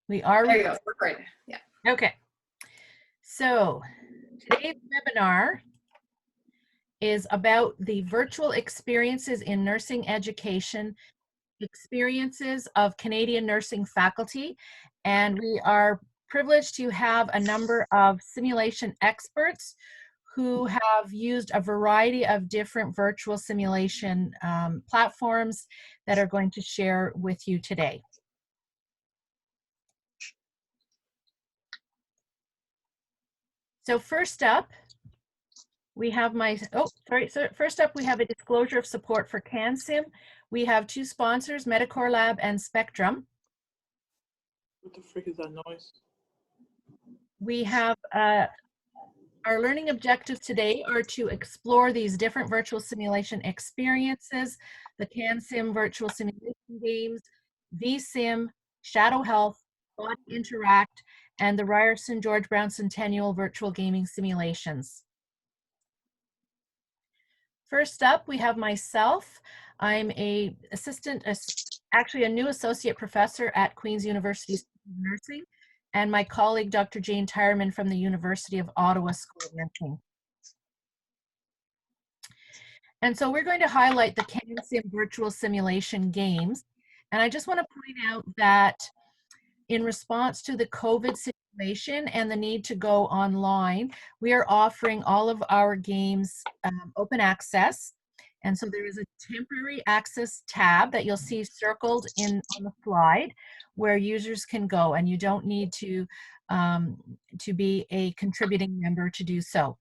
We are There you go. Great. Yeah. okay. So today's webinar is about the virtual experiences in nursing education, experiences of Canadian nursing faculty, and we are privileged to have a number of simulation experts who have used a variety of different virtual simulation platforms that are going to share with you today. So first up, we have first up we have a disclosure of support for CanSim. We have two sponsors, Medicor Lab and Spectrum. What the frick is that noise? We have our learning objectives today are to explore these different virtual simulation experiences, the CanSim virtual simulation games, vSim, Shadow Health, Body Interact, and the Ryerson George Brown Centennial virtual gaming simulations. First up, we have myself. I'm actually a new associate professor at Queen's University School of Nursing, and my colleague, Dr. Jane Tyerman from the University of Ottawa School of Nursing. And so we're going to highlight the CanSim virtual simulation games. And I just want to point out that in response to the COVID situation and the need to go online, we are offering all of our games open access. And so there is a temporary access tab that you'll see circled on the slide where users can go, and you don't need to be a contributing member to do so.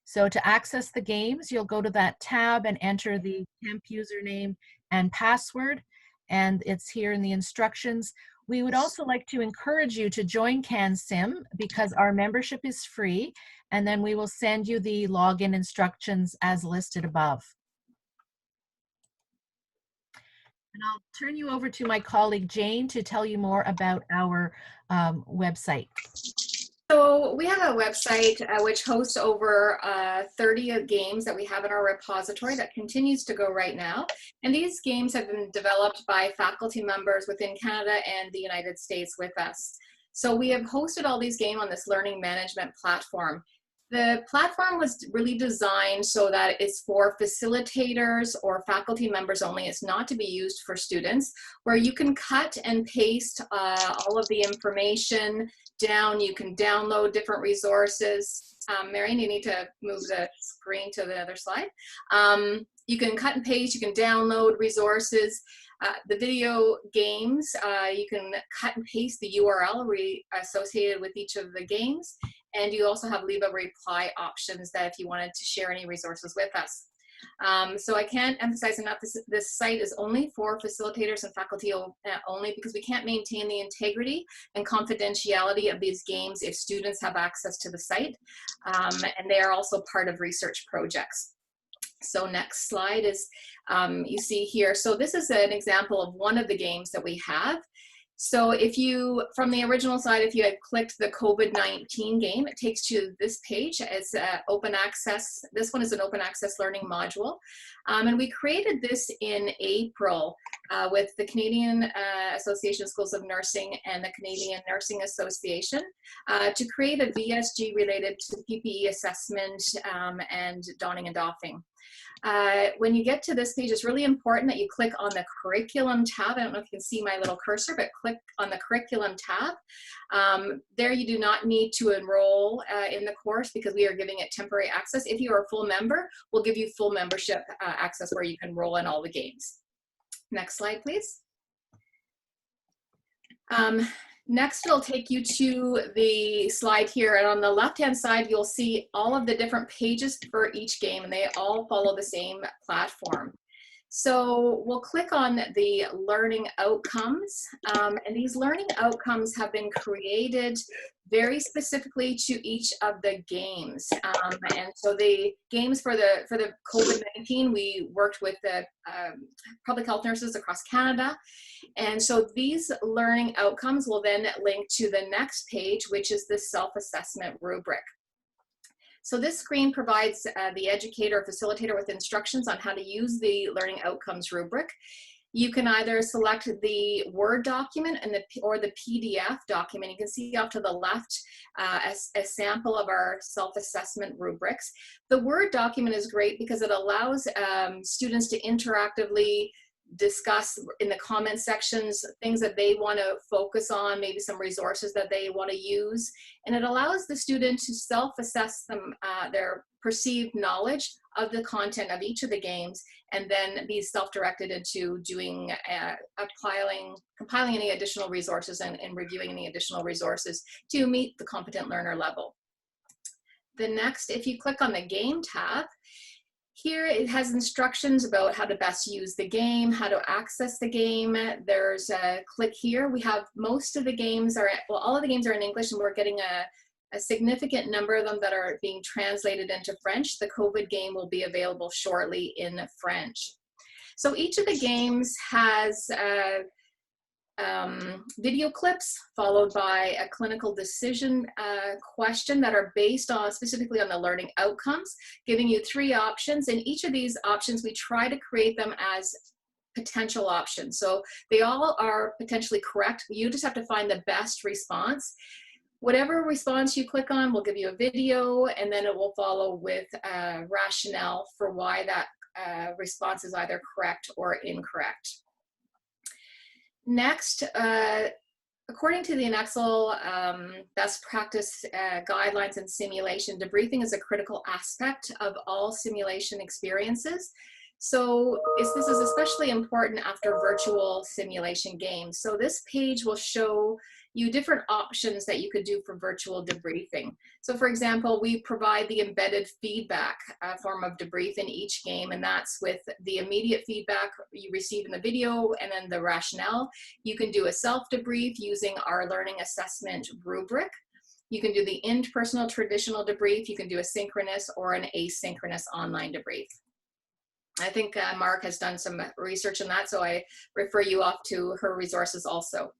So to access the games, you'll go to that tab and enter the temp username and password, and it's here in the instructions. We would also like to encourage you to join CanSim because our membership is free, and then we will send you the login instructions as listed above. And I'll turn you over to my colleague Jane to tell you more about our website. So we have a website which hosts over 30 games that we have in our repository that continues to go right now. And these games have been developed by faculty members within Canada and the United States with us. So we have hosted all these games on this learning management platform. The platform was really designed so that it's for facilitators or faculty members only. It's not to be used for students, where you can cut and paste all of the information down. You can download different resources. Marion, you need to move the screen to the other slide. You can cut and paste, you can download resources. The video games, you can cut and paste the URL associated with each of the games. And you also have leave a reply options that if you wanted to share any resources with us. So I can't emphasize enough, this site is only for facilitators and faculty only, because we can't maintain the integrity and confidentiality of these games if students have access to the site. And they are also part of research projects. So next slide is, you see here, so this is an example of one of the games that we have. So if you, from the original side, if you had clicked the COVID-19 game, it takes you to this page. It's open access. This one is an open access learning module. And we created this in April with the Canadian Association of Schools of Nursing and the Canadian Nursing Association to create a VSG related to PPE assessment and donning and doffing. When you get to this page, it's really important that you click on the curriculum tab. I don't know if you can see my little cursor, but click on the curriculum tab. There you do not need to enroll in the course because we are giving it temporary access. If you are a full member, we'll give you full membership access where you can enroll in all the games. Next slide, please. Next, it'll take you to the slide here, and on the left-hand side, you'll see all of the different pages for each game, and they all follow the same platform. So we'll click on the learning outcomes, and these learning outcomes have been created very specifically to each of the games. And so the games for the COVID-19, we worked with the public health nurses across Canada. And so these learning outcomes will then link to the next page, which is the self-assessment rubric. So this screen provides the educator or facilitator with instructions on how to use the learning outcomes rubric. You can either select the Word document or the PDF document. You can see off to the left a sample of our self-assessment rubrics. The Word document is great because it allows students to interactively discuss in the comment sections things that they want to focus on, maybe some resources that they want to use, and it allows the student to self-assess their perceived knowledge of the content of each of the games, and then be self-directed into doing compiling any additional resources and reviewing any additional resources to meet the competent learner level. The next, if you click on the game tab, here it has instructions about how to best use the game, how to access the game. There's a click here. We have most of the games all of the games are in English, and we're getting a significant number of them that are being translated into French. The COVID game will be available shortly in French. So each of the games has video clips followed by a clinical decision question that are based on specifically on the learning outcomes, giving you 3 options. And each of these options, we try to create them as potential options. So they all are potentially correct. You just have to find the best response. Whatever response you click on will give you a video, and then it will follow with a rationale for why that response is either correct or incorrect. Next, according to the INEXL best practice guidelines in simulation, debriefing is a critical aspect of all simulation experiences. So this is especially important after virtual simulation games. So this page will show you different options that you could do for virtual debriefing. So for example, we provide the embedded feedback form of debrief in each game, and that's with the immediate feedback you receive in the video and then the rationale. You can do a self-debrief using our learning assessment rubric. You can do the interpersonal traditional debrief. You can do a synchronous or an asynchronous online debrief. I think Mark has done some research on that, so I refer you off to her resources also.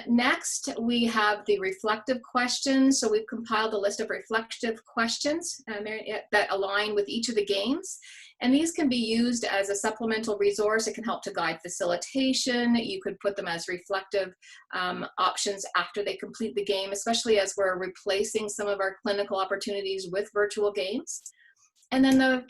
Next, we have the reflective questions. So we've compiled a list of reflective questions that align with each of the games. And these can be used as a supplemental resource. It can help to guide facilitation. You could put them as reflective options after they complete the game, especially as we're replacing some of our clinical opportunities with virtual games. And then the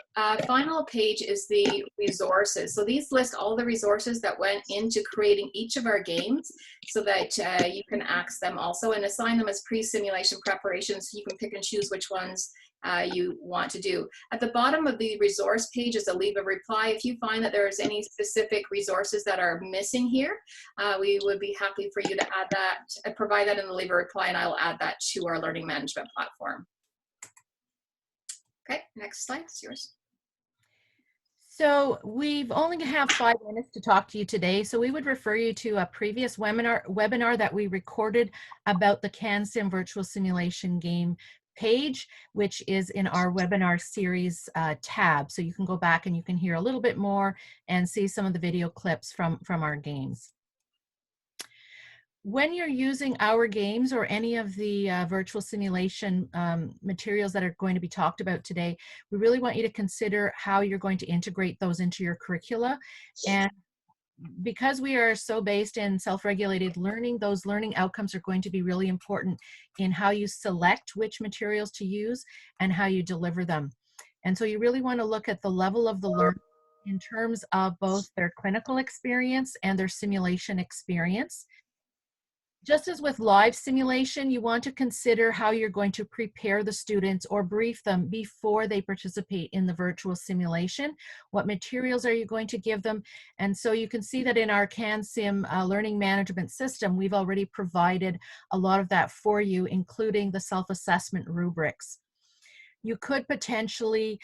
final page is the resources. So these list all the resources that went into creating each of our games so that you can access them also and assign them as pre-simulation preparations. So you can pick and choose which ones you want to do. At the bottom of the resource page is a leave a reply. If you find that there's any specific resources that are missing here, we would be happy for you to add that, provide that in the leave a reply, and I will add that to our learning management platform. Okay, next slide, it's yours. So we've only have 5 minutes to talk to you today. So we would refer you to a previous webinar that we recorded about the CanSim virtual simulation game page, which is in our webinar series tab. So you can go back and you can hear a little bit more and see some of the video clips from our games. When you're using our games or any of the virtual simulation materials that are going to be talked about today, we really want you to consider how you're going to integrate those into your curricula. And because we are so based in self-regulated learning, those learning outcomes are going to be really important in how you select which materials to use and how you deliver them. And so you really want to look at the level of the learner in terms of both their clinical experience and their simulation experience. Just as with live simulation, you want to consider how you're going to prepare the students or brief them before they participate in the virtual simulation. What materials are you going to give them? And so you can see that in our CanSim learning management system, we've already provided a lot of that for you, including the self-assessment rubrics. You could potentially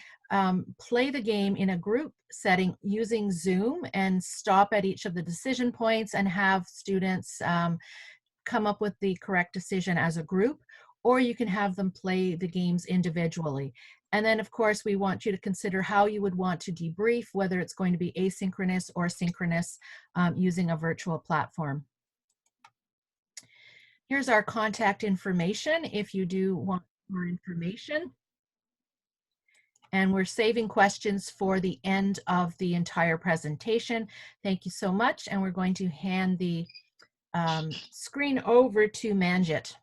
play the game in a group setting using Zoom and stop at each of the decision points and have students come up with the correct decision as a group, or you can have them play the games individually. And then of course we want you to consider how you would want to debrief, whether it's going to be asynchronous or synchronous using a virtual platform. Here's our contact information if you do want more information. And we're saving questions for the end of the entire presentation. Thank you so much. And we're going to hand the screen over to Manjit.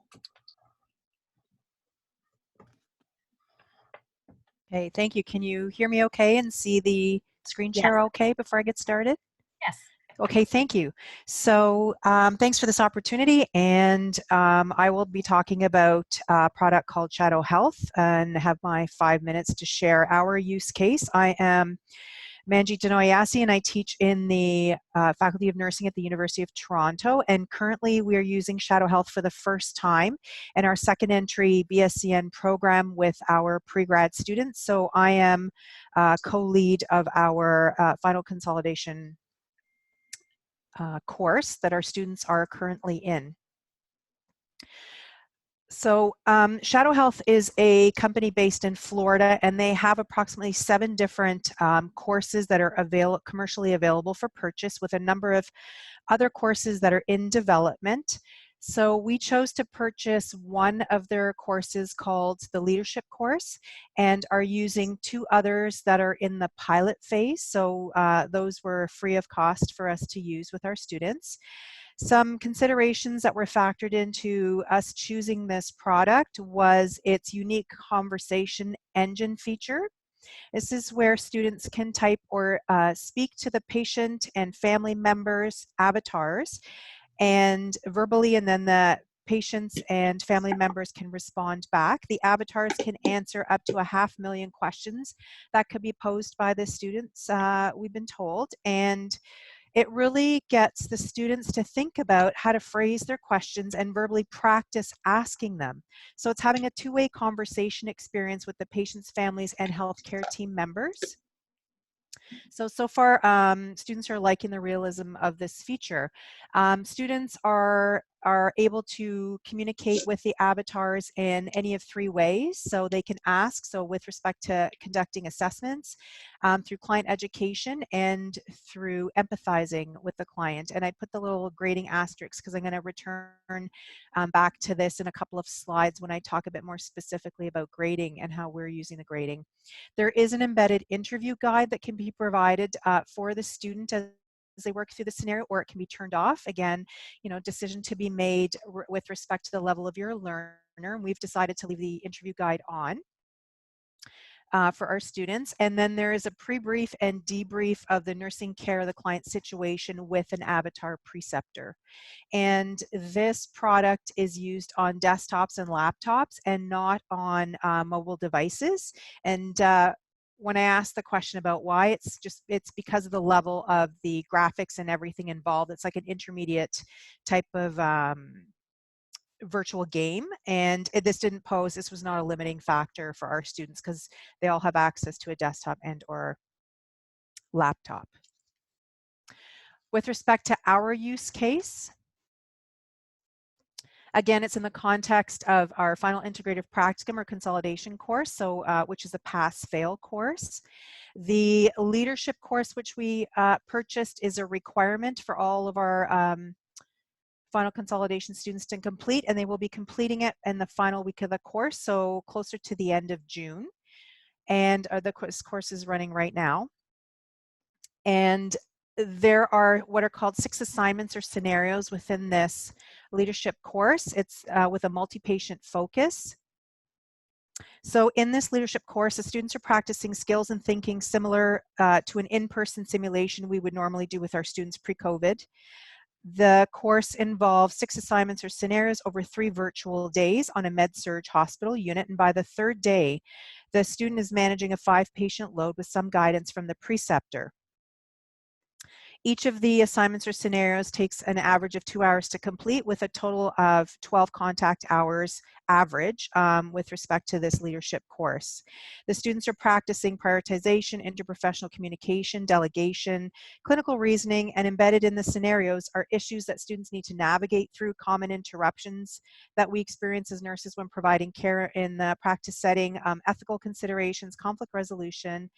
Okay, thank you. Can you hear me okay and see the screen Yes. share okay before I get started? Yes. Okay, thank you. So thanks for this opportunity, and I will be talking about a product called Shadow Health and have my 5 minutes to share our use case. I am Manjit Denoyasi, and I teach in the Faculty of Nursing at the University of Toronto, and currently we are using Shadow Health for the first time in our second entry BSCN program with our pre-grad students. So I am co-lead of our final consolidation course that our students are currently in. So Shadow Health is a company based in Florida, and they have approximately 7 different courses that are commercially available for purchase, with a number of other courses that are in development. So we chose to purchase one of their courses called the Leadership course, and are using 2 others that are in the pilot phase. So those were free of cost for us to use with our students. Some considerations that were factored into us choosing this product was its unique conversation engine feature. This is where students can type or speak to the patient and family members' avatars and verbally, and then the patients and family members can respond back. The avatars can answer up to 500,000 questions that could be posed by the students, we've been told, and it really gets the students to think about how to phrase their questions and verbally practice asking them. So it's having a two-way conversation experience with the patients, families, and healthcare team members. So far, students are liking the realism of this feature. Students are able to communicate with the avatars in any of 3 ways. So they can ask, so with respect to conducting assessments, through client education, and through empathizing with the client. And I put the little grading asterisks because I'm going to return back to this in a couple of slides when I talk a bit more specifically about grading and how we're using the grading. There is an embedded interview guide that can be provided for the student as they work through the scenario, or it can be turned off. Again, decision to be made with respect to the level of your learner. We've decided to leave the interview guide on for our students. And then there is a pre-brief and debrief of the nursing care of the client situation with an avatar preceptor. And this product is used on desktops and laptops and not on mobile devices. And when I asked the question about why, it's because of the level of the graphics and everything involved. It's like an intermediate type of virtual game, and this was not a limiting factor for our students because they all have access to a desktop and or laptop. With respect to our use case, again, it's in the context of our final integrative practicum or consolidation course, so which is a pass-fail course. The leadership course, which we purchased, is a requirement for all of our final consolidation students to complete, and they will be completing it in the final week of the course, so closer to the end of June. And the course is running right now. And there are what are called 6 assignments or scenarios within this leadership course. It's with a multi-patient focus. So in this leadership course, the students are practicing skills and thinking similar to an in-person simulation we would normally do with our students pre-COVID. The course involves 6 assignments or scenarios over 3 virtual days on a med-surg hospital unit. And by the 3rd day, the student is managing a 5-patient load with some guidance from the preceptor. Each of the assignments or scenarios takes an average of 2 hours to complete, with a total of 12 contact hours average with respect to this leadership course. The students are practicing prioritization, interprofessional communication, delegation, clinical reasoning, and embedded in the scenarios are issues that students need to navigate through, common interruptions that we experience as nurses when providing care in the practice setting, ethical considerations, conflict resolution,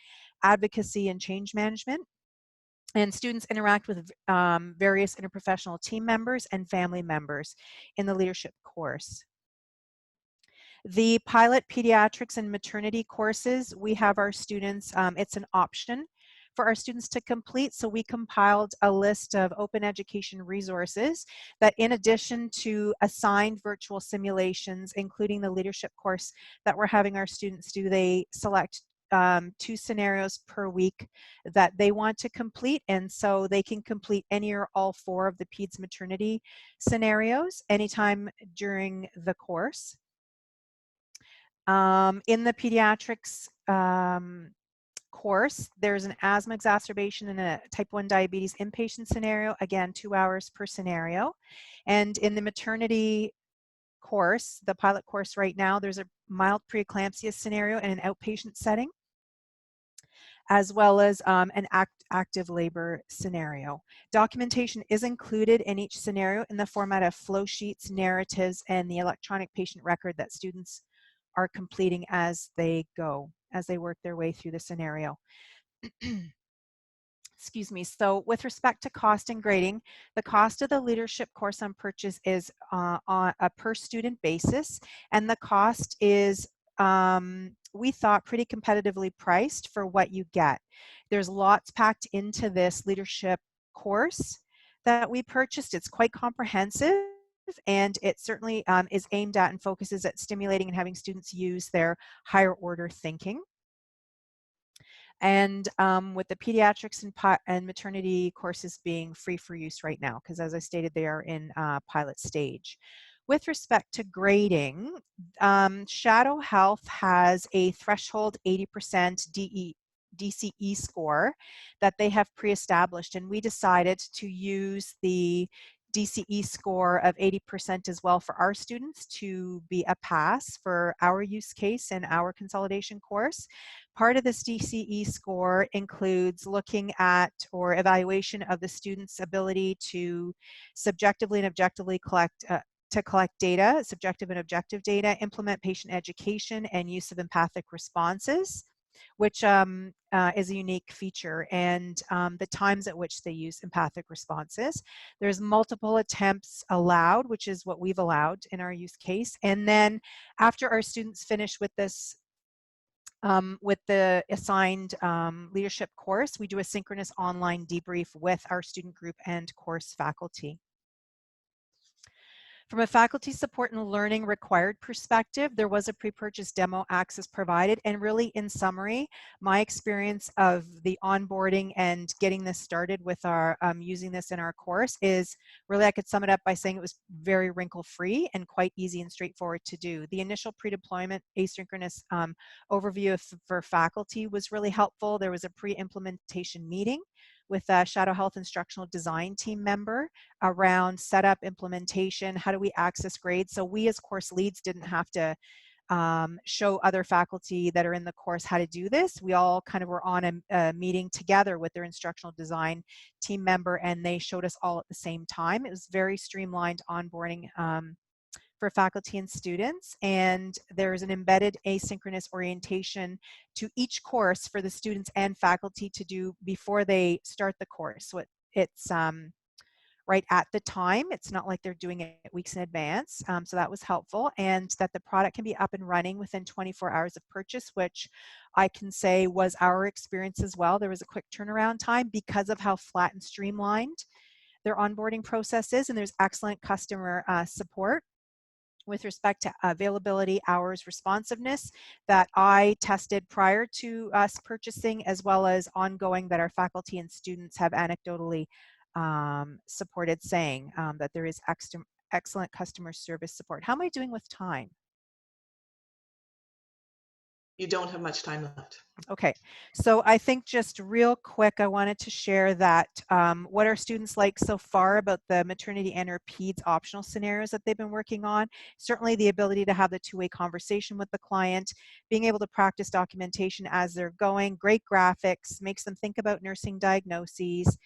advocacy, and change management. And students interact with various interprofessional team members and family members in the leadership course. The pilot pediatrics and maternity courses, we have our students, it's an option for our students to complete. So we compiled a list of open education resources that, in addition to assigned virtual simulations, including the leadership course that we're having our students do, they select 2 scenarios per week that they want to complete. And so they can complete any or all 4 of the PEDS maternity scenarios anytime during the course. In the pediatrics course, there's an asthma exacerbation and a type 1 diabetes inpatient scenario, again, 2 hours per scenario. And in the maternity course, the pilot course right now, there's a mild preeclampsia scenario in an outpatient setting, as well as an active labor scenario. Documentation is included in each scenario in the format of flow sheets, narratives, and the electronic patient record that students are completing as they go, as they work their way through the scenario. Excuse me. So with respect to cost and grading, the cost of the leadership course on purchase is on a per student basis, and the cost is, we thought, pretty competitively priced for what you get. There's lots packed into this leadership course that we purchased. It's quite comprehensive, and it certainly is aimed at and focuses at stimulating and having students use their higher order thinking. And with the pediatrics and maternity courses being free for use right now, because as I stated, they are in pilot stage. With respect to grading, Shadow Health has a threshold 80% DCE score that they have pre-established, and we decided to use the DCE score of 80% as well for our students to be a pass for our use case and our consolidation course. Part of this DCE score includes looking at or evaluation of the student's ability to subjectively and objectively collect data, subjective and objective data, implement patient education and use of empathic responses, which is a unique feature, and the times at which they use empathic responses. There's multiple attempts allowed, which is what we've allowed in our use case. And then after our students finish with this, with the assigned leadership course, we do a synchronous online debrief with our student group and course faculty. From a faculty support and learning required perspective, there was a pre-purchase demo access provided, and really, in summary, my experience of the onboarding and getting this started with our using this in our course is really, I could sum it up by saying it was very wrinkle-free and quite easy and straightforward to do. The initial pre-deployment asynchronous overview for faculty was really helpful. There was a pre-implementation meeting with a Shadow Health instructional design team member around setup, implementation, how do we access grades. So we as course leads didn't have to show other faculty that are in the course how to do this. We all kind of were on a meeting together with their instructional design team member, and they showed us all at the same time. It was very streamlined onboarding for faculty and students, and there's an embedded asynchronous orientation to each course for the students and faculty to do before they start the course. So it's right at the time. It's not like they're doing it weeks in advance. So that was helpful, and that the product can be up and running within 24 hours of purchase, which I can say was our experience as well. There was a quick turnaround time because of how flat and streamlined their onboarding process is, and there's excellent customer support with respect to availability, hours, responsiveness that I tested prior to us purchasing, as well as ongoing that our faculty and students have anecdotally supported, saying that there is excellent customer service support. How am I doing with time? You don't have much time left. Okay, so I think just real quick, I wanted to share that what our students like so far about the maternity and or PEDS optional scenarios that they've been working on. Certainly the ability to have the two-way conversation with the client, being able to practice documentation as they're going, great graphics, makes them think about nursing diagnoses,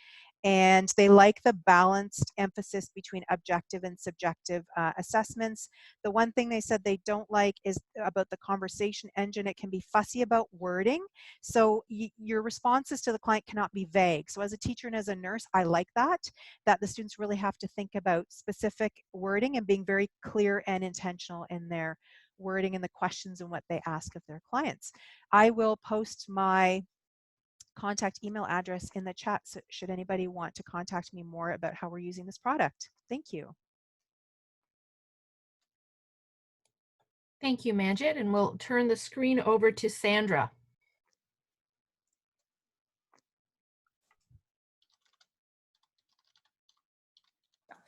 and they like the balanced emphasis between objective and subjective assessments. The one thing they said they don't like is about the conversation engine. It can be fussy about wording, so your responses to the client cannot be vague. So as a teacher and as a nurse, I like that the students really have to think about specific wording and being very clear and intentional in their wording and the questions and what they ask of their clients. I will post my contact email address in the chat, so should anybody want to contact me more about how we're using this product. Thank you. Thank you, Manjit, and we'll turn the screen over to Sandra.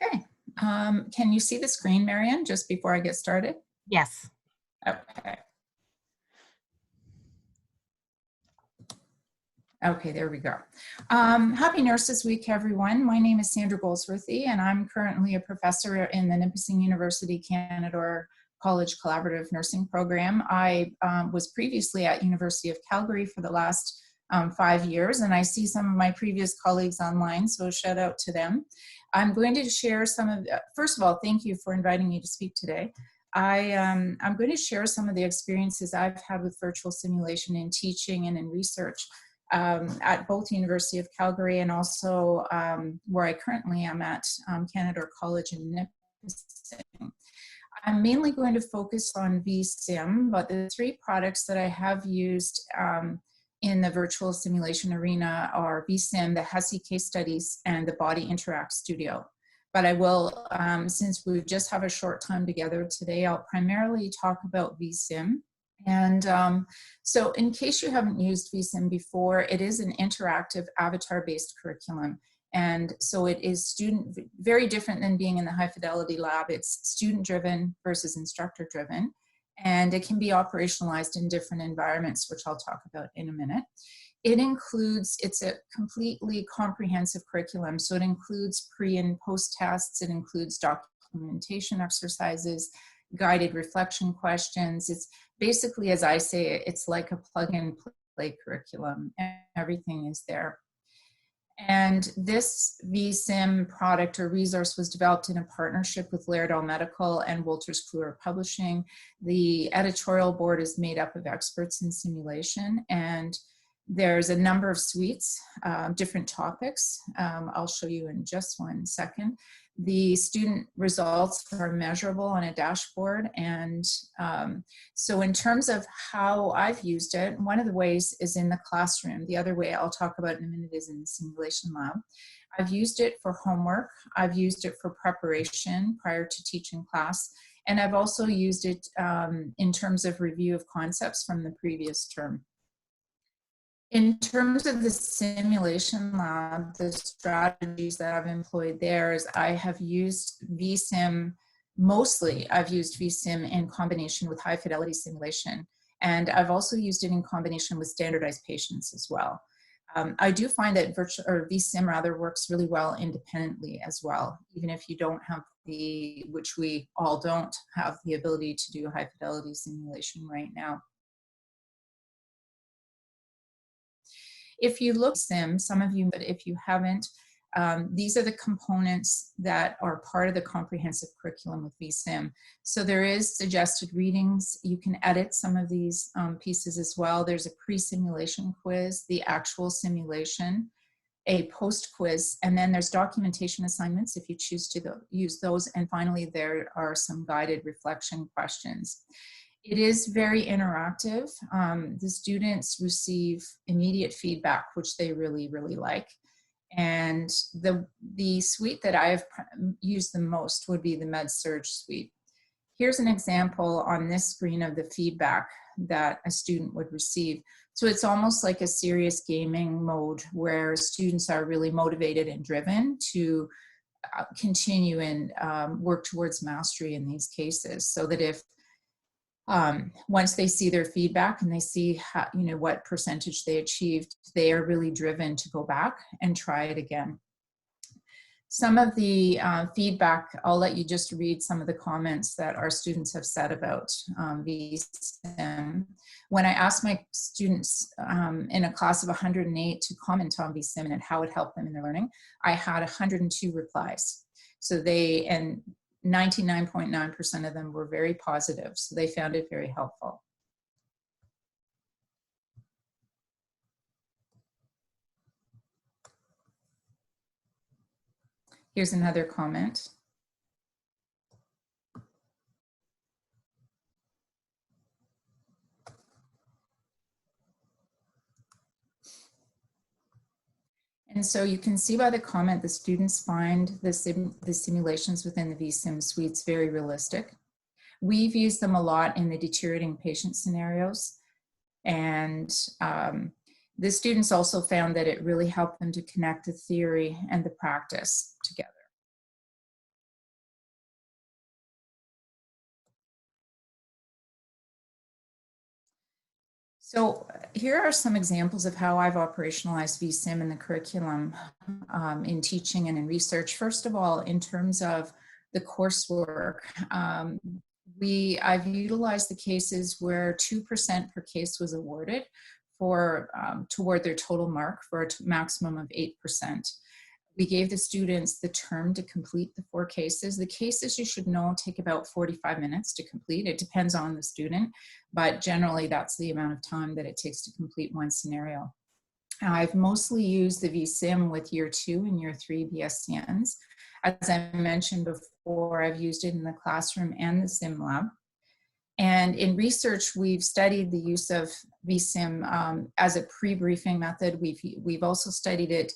Okay. Can you see the screen, Marianne, just before I get started? Yes. Okay. Okay, there we go. Happy Nurses Week, everyone. My name is Sandra Goldsworthy, and I'm currently a professor in the Nipissing University Canadore College Collaborative Nursing Program. I was previously at University of Calgary for the last 5 years, and I see some of my previous colleagues online, so shout out to them. I'm going to share some of, first of all, thank you for inviting me to speak today. I'm going to share some of the experiences I've had with virtual simulation in teaching and in research at both University of Calgary and also where I currently am at Canadore College in Nipissing. I'm mainly going to focus on vSim, but the 3 products that I have used in the virtual simulation arena are vSim, the HESI case studies, and the Body Interact Studio. But I will, since we just have a short time together today, I'll primarily talk about vSim. And so in case you haven't used vSim before, it is an interactive avatar-based curriculum. And so it is very different than being in the high fidelity lab. It's student-driven versus instructor-driven. And it can be operationalized in different environments, which I'll talk about in a minute. It's a completely comprehensive curriculum. So it includes pre and post tests. It includes documentation exercises, guided reflection questions. It's basically, as I say, it's like a plug and play curriculum. Everything is there. And this vSim product or resource was developed in a partnership with Laerdal Medical and Wolters Kluwer Publishing. The editorial board is made up of experts in simulation, and there's a number of suites, different topics. I'll show you in just one second. The student results are measurable on a dashboard. And so in terms of how I've used it, one of the ways is in the classroom. The other way I'll talk about in a minute is in the simulation lab. I've used it for homework. I've used it for preparation prior to teaching class. And I've also used it in terms of review of concepts from the previous term. In terms of the simulation lab, the strategies that I've employed there is I have used vSim, mostly I've used vSim in combination with high fidelity simulation. And I've also used it in combination with standardized patients as well. I do find that vSim rather works really well independently as well, even if you don't have which we all don't have the ability to do high fidelity simulation right now. If you look at Sim, some of you, but if you haven't, these are the components that are part of the comprehensive curriculum with vSim. So there is suggested readings. You can edit some of these pieces as well. There's a pre-simulation quiz, the actual simulation, a post-quiz, and then there's documentation assignments if you choose to use those. And finally, there are some guided reflection questions. It is very interactive. The students receive immediate feedback, which they really, really like. And the suite that I've used the most would be the MedSurg suite. Here's an example on this screen of the feedback that a student would receive. So it's almost like a serious gaming mode where students are really motivated and driven to continue and work towards mastery in these cases, so that if once they see their feedback and they see how, what percentage they achieved, they are really driven to go back and try it again. Some of the feedback, I'll let you just read some of the comments that our students have said about vSim. When I asked my students in a class of 108 to comment on vSim and how it helped them in their learning, I had 102 replies. So and 99.9% of them were very positive, so they found it very helpful. Here's another comment. And so you can see by the comment, the students find the simulations within the vSim suites very realistic. We've used them a lot in the deteriorating patient scenarios. And the students also found that it really helped them to connect the theory and the practice together. So here are some examples of how I've operationalized vSim in the curriculum in teaching and in research. First of all, in terms of the coursework, I've utilized the cases where 2% per case was awarded for toward their total mark for a maximum of 8%. We gave the students the term to complete the 4 cases. The cases, you should know, take about 45 minutes to complete. It depends on the student, but generally that's the amount of time that it takes to complete one scenario. I've mostly used the vSim with year 2 and year 3 BSCNs. As I mentioned before, I've used it in the classroom and the sim lab. And in research, we've studied the use of vSim as a pre-briefing method. We've also studied it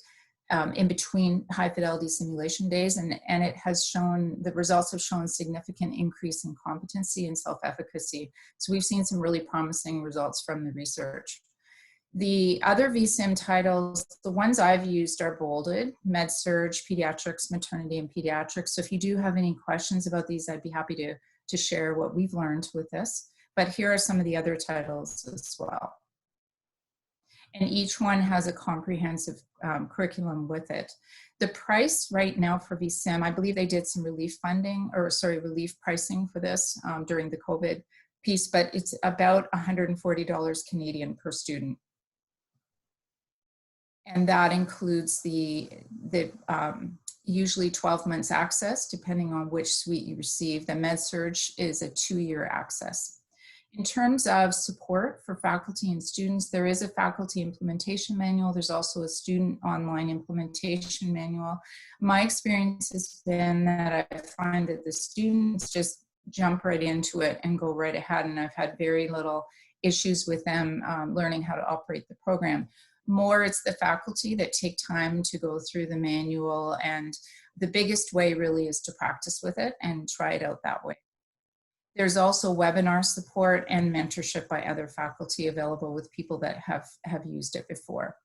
in between high fidelity simulation days, and it has shown, the results have shown significant increase in competency and self-efficacy. So we've seen some really promising results from the research. The other vSim titles, the ones I've used are bolded: Med-Surg, Pediatrics, Maternity, and Pediatrics. So if you do have any questions about these, I'd be happy to share what we've learned with this. But here are some of the other titles as well. And each one has a comprehensive curriculum with it. The price right now for vSim, I believe they did some relief funding, or sorry, relief pricing for this during the COVID piece, but it's about $140 Canadian per student. And that includes the usually 12 months access, depending on which suite you receive. The Med-Surg is a 2-year access. In terms of support for faculty and students, there is a faculty implementation manual. There's also a student online implementation manual. My experience has been that I find that the students just jump right into it and go right ahead, and I've had very little issues with them learning how to operate the program. More, it's the faculty that take time to go through the manual, and the biggest way really is to practice with it and try it out that way. There's also webinar support and mentorship by other faculty available with people that have used it before.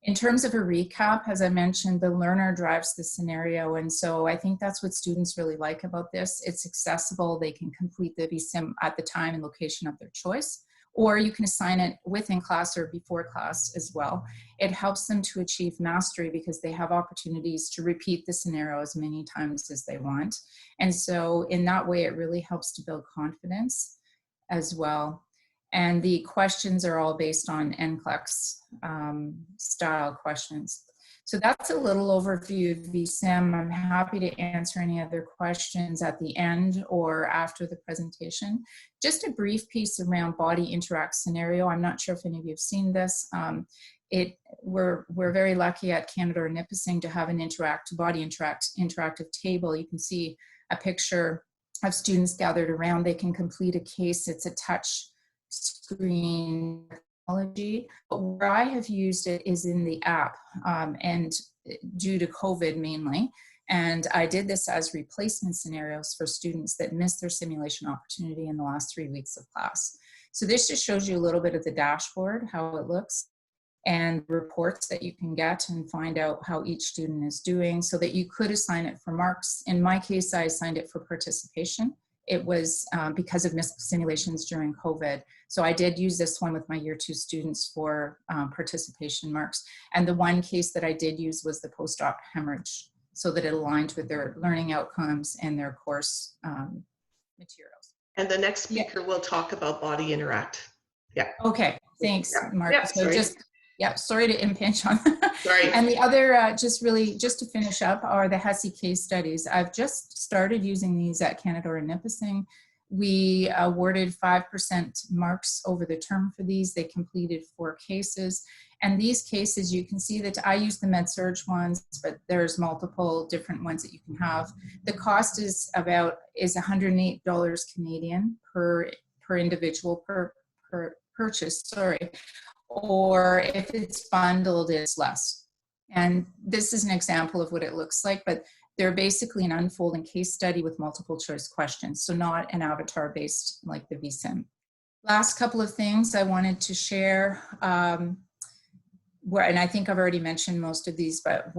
In terms of a recap, as I mentioned, the learner drives the scenario, and so I think that's what students really like about this. It's accessible. They can complete the vSim at the time and location of their choice, or you can assign it within class or before class as well. It helps them to achieve mastery because they have opportunities to repeat the scenario as many times as they want. And so in that way, it really helps to build confidence as well. And the questions are all based on NCLEX style questions. So that's a little overview of vSim. I'm happy to answer any other questions at the end or after the presentation. Just a brief piece around Body Interact scenario. I'm not sure if any of you have seen this. We're very lucky at Canada or Nipissing to have an interactive table. You can see a picture of students gathered around. They can complete a case. It's a touch screen technology. But where I have used it is in the app, and due to COVID mainly. And I did this as replacement scenarios for students that missed their simulation opportunity in the last 3 weeks of class. So this just shows you a little bit of the dashboard, how it looks, and reports that you can get and find out how each student is doing so that you could assign it for marks. In my case, I assigned it for participation. It was because of missed simulations during COVID. So I did use this one with my year 2 students for participation marks. And the one case that I did use was the post-op hemorrhage, so that it aligned with their learning outcomes and their course materials. And the next speaker will talk about Body Interact. Yeah. Okay, thanks, Mark. Yeah, so sorry. Sorry to impinge on. Sorry. And the other, just to finish up, are the HESI case studies. I've just started using these at Canada or Nipissing. We awarded 5% marks over the term for these. They completed 4 cases. And these cases, you can see that I use the Med-Surg ones, but there's multiple different ones that you can have. The cost is $108 Canadian per individual per purchase, sorry. Or if it's bundled, it's less. And this is an example of what it looks like, but they're basically an unfolding case study with multiple choice questions, so not an avatar based like the vSim. Last couple of things I wanted to share, and I think I've already mentioned most of these, but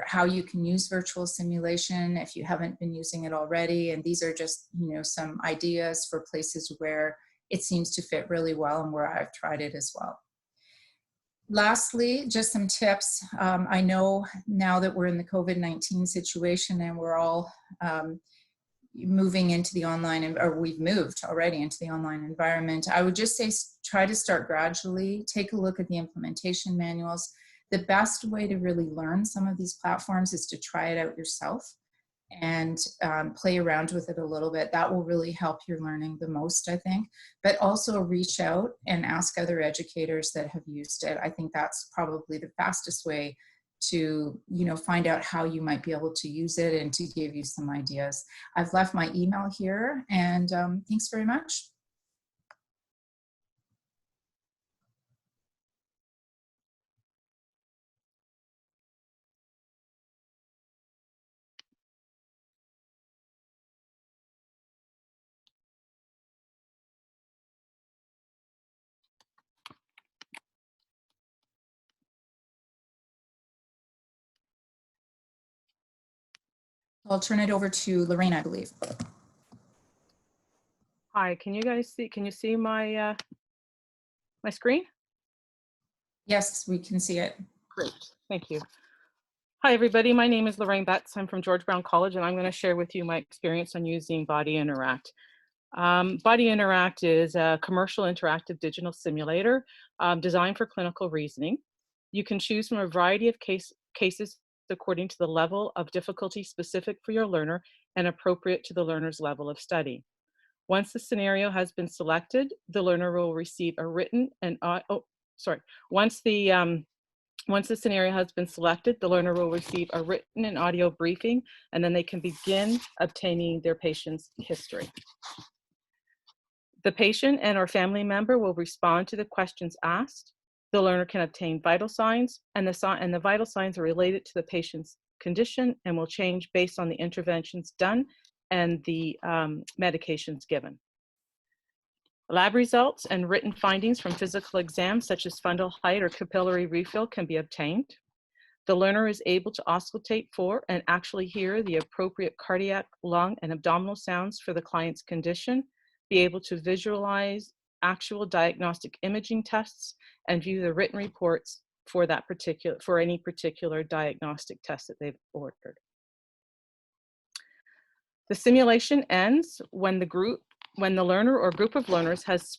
how you can use virtual simulation if you haven't been using it already. And these are just, some ideas for places where it seems to fit really well and where I've tried it as well. Lastly, just some tips. I know now that we're in the COVID-19 situation and we're all moving into the online, or we've moved already into the online environment, I would just say try to start gradually. Take a look at the implementation manuals. The best way to really learn some of these platforms is to try it out yourself and play around with it a little bit. That will really help your learning the most, I think. But also reach out and ask other educators that have used it. I think that's probably the fastest way to find out how you might be able to use it and to give you some ideas. I've left my email here, and thanks very much. I'll turn it over to Lorraine, I believe. Hi, can you guys see, can you see my my screen? Yes, we can see it. Great, thank you. Hi everybody, my name is Lorraine Betts. I'm from George Brown College and I'm going to share with you my experience on using Body Interact. Body Interact is a commercial interactive digital simulator designed for clinical reasoning. You can choose from a variety of cases according to the level of difficulty specific for your learner and appropriate to the learner's level of study. Once the scenario has been selected, the learner will receive a written and once the scenario has been selected, the learner will receive a written and audio briefing, and then they can begin obtaining their patient's history. The patient and or family member will respond to the questions asked. The learner can obtain vital signs, and the vital signs are related to the patient's condition and will change based on the interventions done and the medications given. Lab results and written findings from physical exams such as fundal height or capillary refill can be obtained. The learner is able to auscultate for and actually hear the appropriate cardiac, lung, and abdominal sounds for the client's condition, be able to visualize actual diagnostic imaging tests, and view the written reports for any particular diagnostic test that they've ordered. The simulation ends when the learner or group of learners has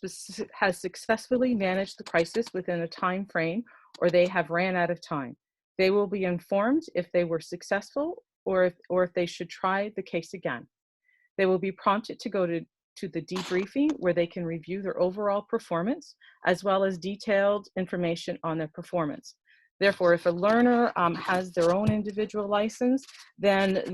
successfully managed the crisis within a time frame, or they have ran out of time. They will be informed if they were successful or if they should try the case again. They will be prompted to go to the debriefing, where they can review their overall performance as well as detailed information on their performance. Therefore, if a learner has their own individual license, then if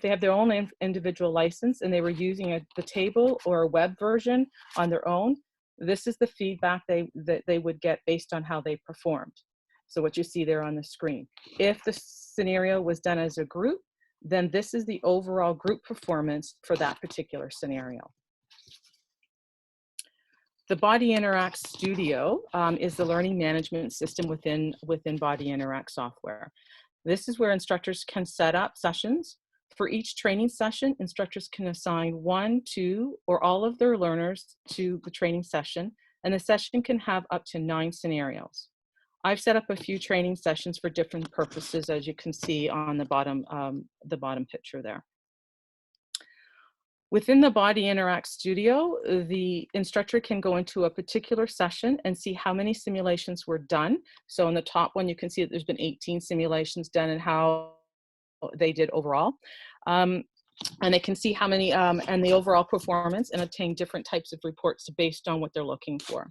they have their own individual license and they were using the table or a web version on their own, this is the feedback that they would get based on how they performed. So what you see there on the screen. If the scenario was done as a group, then this is the overall group performance for that particular scenario. The Body Interact Studio is the learning management system within Body Interact software. This is where instructors can set up sessions. For each training session, instructors can assign 1, 2, or all of their learners to the training session, and the session can have up to 9 scenarios. I've set up a few training sessions for different purposes, as you can see on the bottom picture there. Within the Body Interact Studio, the instructor can go into a particular session and see how many simulations were done. So on the top one, you can see that there's been 18 simulations done and how they did overall. And they can see how many and the overall performance and obtain different types of reports based on what they're looking for.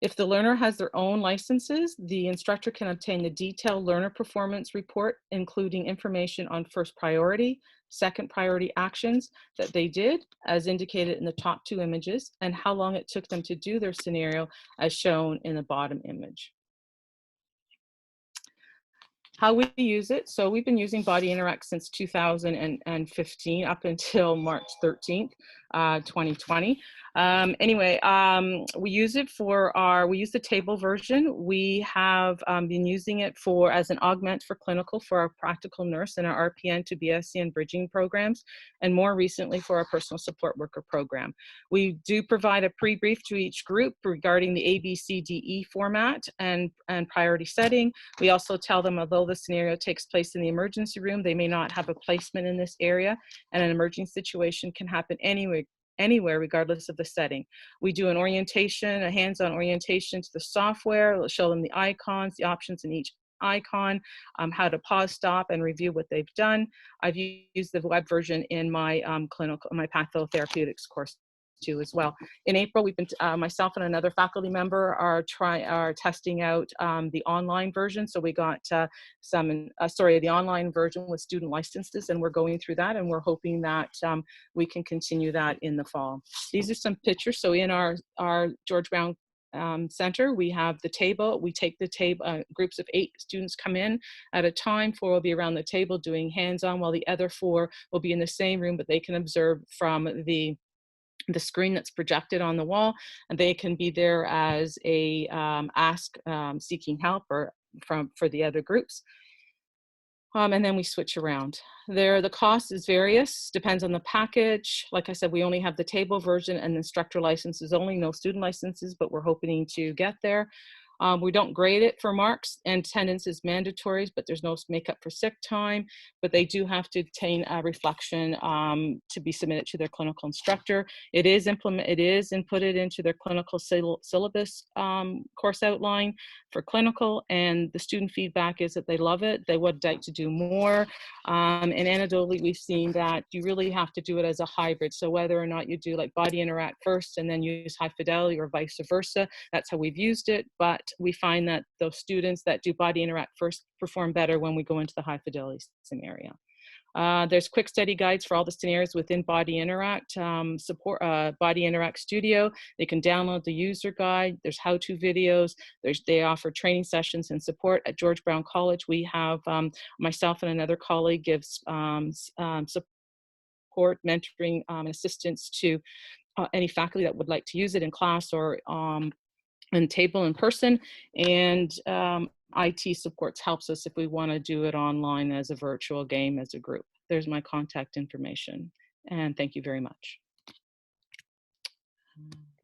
If the learner has their own licenses, the instructor can obtain the detailed learner performance report, including information on first priority, second priority actions that they did, as indicated in the top 2 images, and how long it took them to do their scenario, as shown in the bottom image. How we use it, so we've been using Body Interact since 2015 up until March 13th, 2020. We use it we use the table version. We have been using it as an augment for clinical for our practical nurse and our RPN to BSc and bridging programs, and more recently for our personal support worker program. We do provide a pre-brief to each group regarding the ABCDE format and priority setting. We also tell them, although the scenario takes place in the emergency room, they may not have a placement in this area, and an emergency situation can happen anywhere, regardless of the setting. We do an orientation, a hands-on orientation to the software. We'll show them the icons, the options in each icon, how to pause, stop, and review what they've done. I've used the web version in my my pathotherapeutics course too as well. In April, we've been myself and another faculty member are testing out the online version. So we got the online version with student licenses, and we're going through that, and we're hoping that we can continue that in the fall. These are some pictures. So in our George Brown Center, we have the table. We take the table, groups of 8 students come in at a time. 4 will be around the table doing hands-on, while the other 4 will be in the same room, but they can observe from the screen that's projected on the wall, and they can be there as a seeking help or for the other groups. And then we switch around. The cost is various, depends on the package. Like I said, we only have the table version and the instructor licenses only, no student licenses, but we're hoping to get there. We don't grade it for marks, and attendance is mandatory, but there's no makeup for sick time, but they do have to obtain a reflection to be submitted to their clinical instructor. It is inputted into their clinical syllabus course outline for clinical, and the student feedback is that they love it. They would like to do more. And anecdotally, we've seen that you really have to do it as a hybrid. So whether or not you do like Body Interact first and then use High Fidelity or vice versa, that's how we've used it. But we find that those students that do Body Interact first perform better when we go into the High Fidelity scenario. There's quick study guides for all the scenarios within Body Interact Body Interact Studio. They can download the user guide. There's how-to videos. They offer training sessions and support. At George Brown College, we have myself and another colleague gives support, mentoring, and assistance to any faculty that would like to use it in class or in table in person, and IT supports helps us if we want to do it online as a virtual game as a group. There's my contact information, and thank you very much.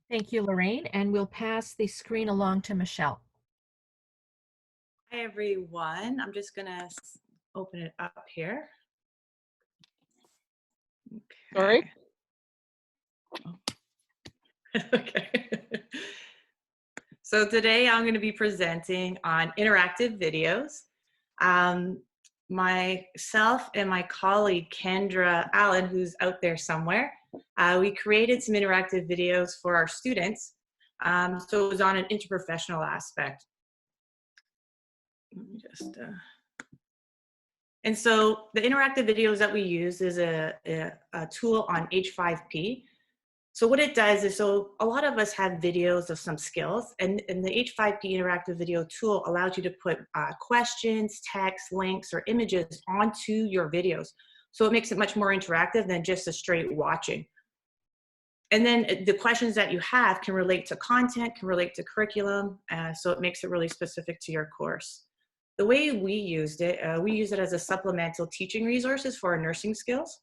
Thank you, Lorraine, and we'll pass the screen along to Michelle. Hi, everyone. I'm just going to open it up here. Okay. Sorry. Okay. So today I'm going to be presenting on interactive videos. Myself and my colleague Kendra Allen, who's out there somewhere, we created some interactive videos for our students. So it was on an interprofessional aspect. Let me just, and so the interactive videos that we use is a tool on H5P. So what it does is, so a lot of us have videos of some skills, and the H5P interactive video tool allows you to put questions, text, links, or images onto your videos. So it makes it much more interactive than just a straight watching. And then the questions that you have can relate to content, can relate to curriculum, so it makes it really specific to your course. The way we used it, we use it as a supplemental teaching resources for our nursing skills.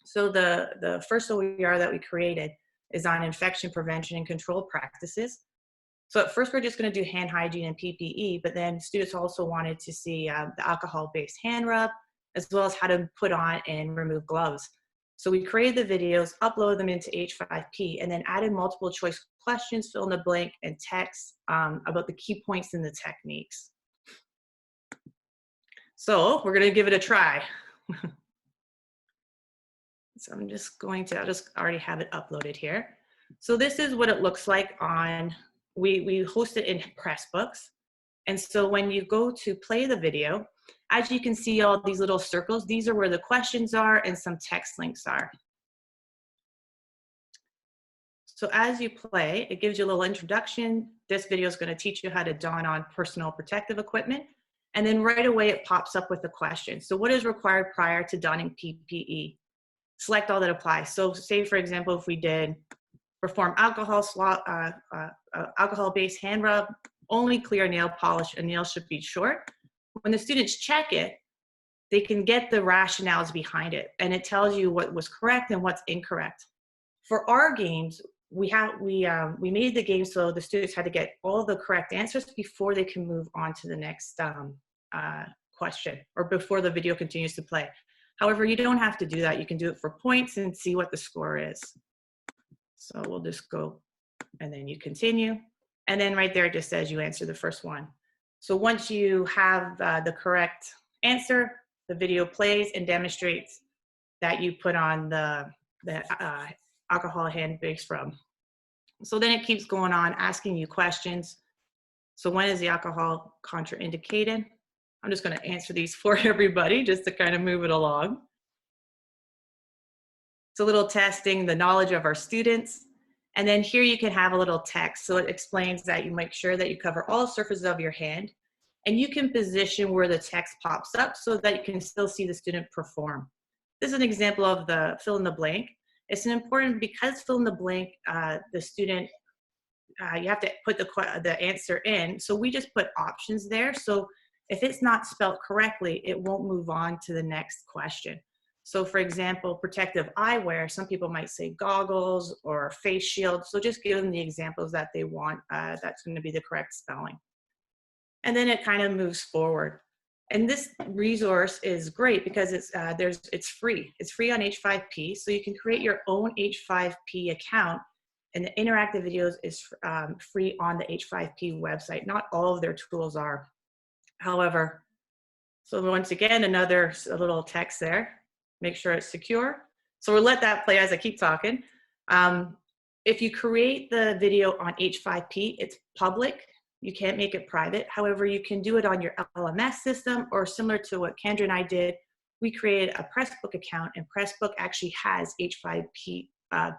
So the first OER that we created is on infection prevention and control practices. So at first we're just going to do hand hygiene and PPE, but then students also wanted to see the alcohol-based hand rub, as well as how to put on and remove gloves. So we created the videos, uploaded them into H5P, and then added multiple choice questions, fill in the blank, and text about the key points in the techniques. So we're going to give it a try. So I'm just going to, I'll just already have it uploaded here. So this is what it looks like on we host it in Pressbooks. And so when you go to play the video, as you can see all these little circles, these are where the questions are and some text links are. So as you play, it gives you a little introduction. This video is going to teach you how to don on personal protective equipment. And then right away, it pops up with a question. So what is required prior to donning PPE? Select all that applies. So say, for example, if we did perform alcohol-based hand rub, only clear nail polish, and nails should be short. When the students check it, they can get the rationales behind it, and it tells you what was correct and what's incorrect. For our games, we made the game so the students had to get all the correct answers before they can move on to the next question, or before the video continues to play. However, you don't have to do that. You can do it for points and see what the score is. So we'll just go, and then you continue. And then right there, it just says you answer the first one. So once you have the correct answer, the video plays and demonstrates that you put on the alcohol hand-based rub. So then it keeps going on, asking you questions. So when is the alcohol contraindicated? I'm just going to answer these for everybody just to kind of move it along. It's a little testing the knowledge of our students. And then here you can have a little text. So it explains that you make sure that you cover all surfaces of your hand, and you can position where the text pops up so that you can still see the student perform. This is an example of the fill in the blank. It's important because fill in the blank, the student, you have to put the answer in. So we just put options there. So if it's not spelled correctly, it won't move on to the next question. So for example, protective eyewear, some people might say goggles or face shield. So just give them the examples that they want. That's going to be the correct spelling. And then it kind of moves forward. And this resource is great because it's free. It's free on H5P. So you can create your own H5P account, and the interactive videos is free on the H5P website. Not all of their tools are. However, so once again, a little text there. Make sure it's secure. So we'll let that play as I keep talking. If you create the video on H5P, it's public. You can't make it private. However, you can do it on your LMS system, or similar to what Kendra and I did, we created a Pressbook account, and Pressbook actually has H5P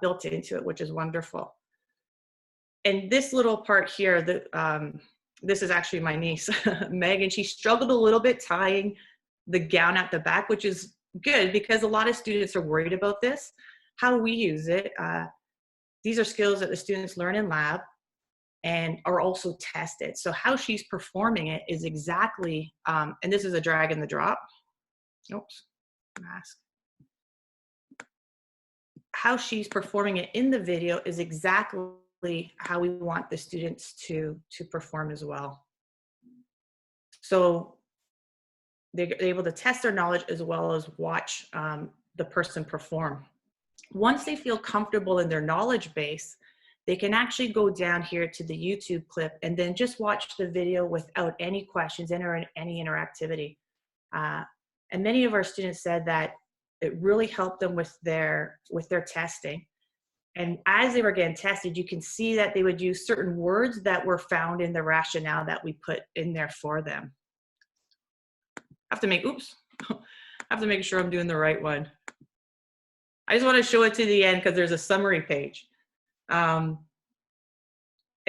built into it, which is wonderful. And this little part here, this is actually my niece, Megan. She struggled a little bit tying the gown at the back, which is good because a lot of students are worried about this. How we use it, these are skills that the students learn in lab and are also tested. So how she's performing it is exactly, and this is a drag and the drop. Oops, mask. How she's performing it in the video is exactly how we want the students to perform as well. So they're able to test their knowledge as well as watch the person perform. Once they feel comfortable in their knowledge base, they can actually go down here to the YouTube clip and then just watch the video without any questions or any interactivity. And many of our students said that it really helped them with their testing. And as they were getting tested, you can see that they would use certain words that were found in the rationale that we put in there for them. I have to make sure I'm doing the right one. I just want to show it to the end because there's a summary page. And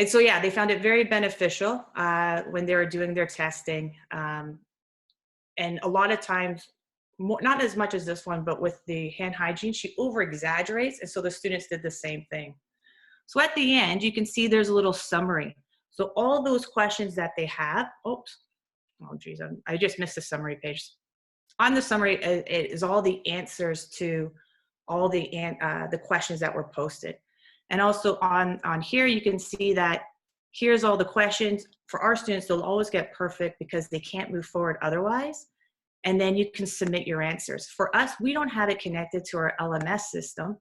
so, yeah, they found it very beneficial when they were doing their testing. And a lot of times, not as much as this one, but with the hand hygiene, she over-exaggerates. And so the students did the same thing. So at the end, you can see there's a little summary. So all those questions that they have, oops. Oh, geez, I just missed the summary page. On the summary, it is all the answers to all the questions that were posted. And also on here, you can see that here's all the questions. For our students, they'll always get perfect because they can't move forward otherwise. And then you can submit your answers. For us, we don't have it connected to our LMS system.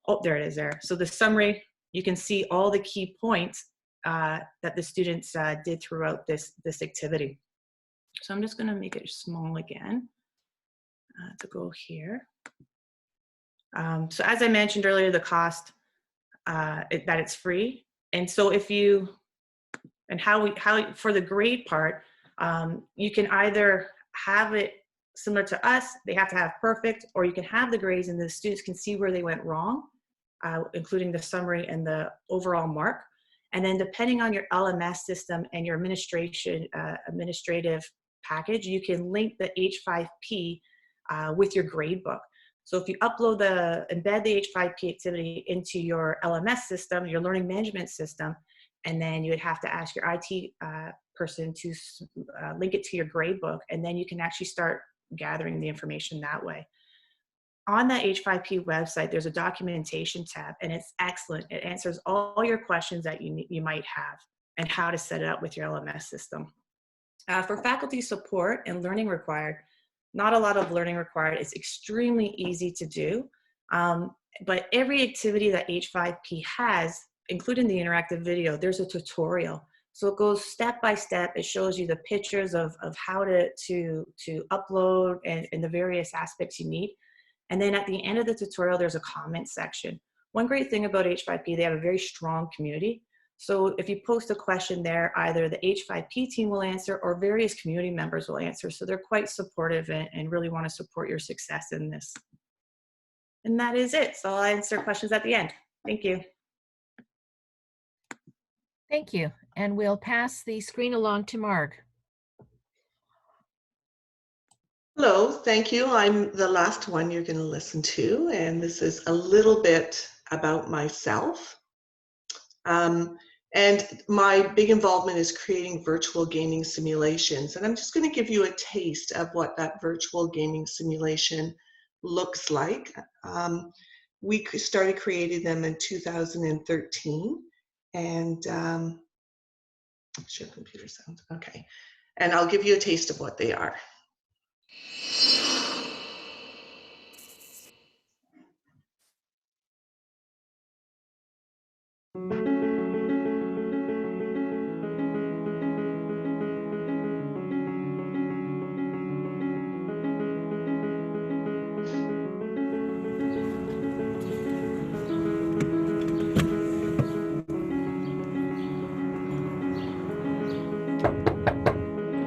Oh, there it is there. So the summary, you can see all the key points that the students did throughout this activity. So I'm just going to make it small again to go here. So as I mentioned earlier, the cost, that it's free. And so if you And how for the grade part, you can either have it similar to us, they have to have perfect, or you can have the grades and the students can see where they went wrong, including the summary and the overall mark. And then depending on your LMS system and your administrative package, you can link the H5P with your gradebook. So if you embed the H5P activity into your LMS system, your learning management system, and then you would have to ask your IT person to link it to your gradebook, and then you can actually start gathering the information that way. On the H5P website, there's a documentation tab, and it's excellent. It answers all your questions that you might have and how to set it up with your LMS system. For faculty support and learning required, not a lot of learning required. It's extremely easy to do, but every activity that H5P has, including the interactive video, there's a tutorial. So it goes step by step. It shows you the pictures of how to upload and the various aspects you need. And then at the end of the tutorial, there's a comment section. One great thing about H5P, they have a very strong community. So if you post a question there, either the H5P team will answer or various community members will answer. So they're quite supportive and really want to support your success in this. And that is it. So I'll answer questions at the end. Thank you. Thank you. And we'll pass the screen along to Marg. Hello, thank you. I'm the last one you're going to listen to, and this is a little bit about myself. And my big involvement is creating virtual gaming simulations. And I'm just going to give you a taste of what that virtual gaming simulation looks like. We started creating them in 2013. And share computer sound. Okay. And I'll give you a taste of what they are.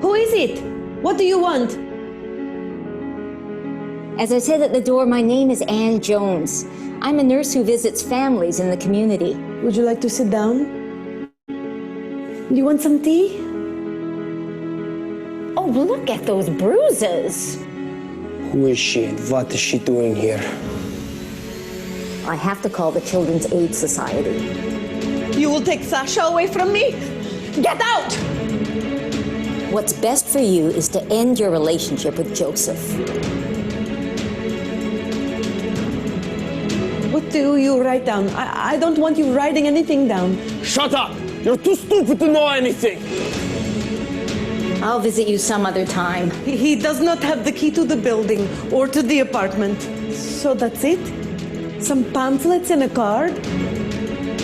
Who is it? What do you want? As I said at the door, my name is Ann Jones. I'm a nurse who visits families in the community. Would you like to sit down? Do you want some tea? Oh, look at those bruises. Who is she and what is she doing here? I have to call the Children's Aid Society. You will take Sasha away from me? Get out! What's best for you is to end your relationship with Joseph. What do you write down? I don't want you writing anything down. Shut up! You're too stupid to know anything! I'll visit you some other time. He does not have the key to the building or to the apartment. So that's it? Some pamphlets and a card?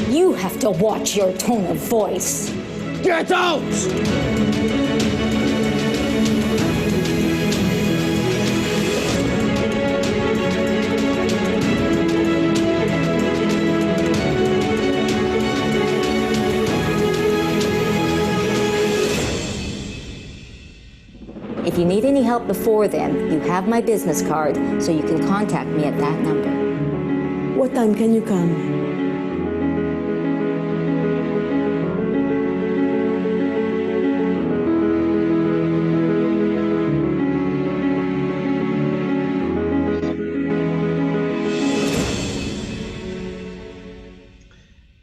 You have to watch your tone of voice. Get out! If you need any help before then, you have my business card, so you can contact me at that number. What time can you come?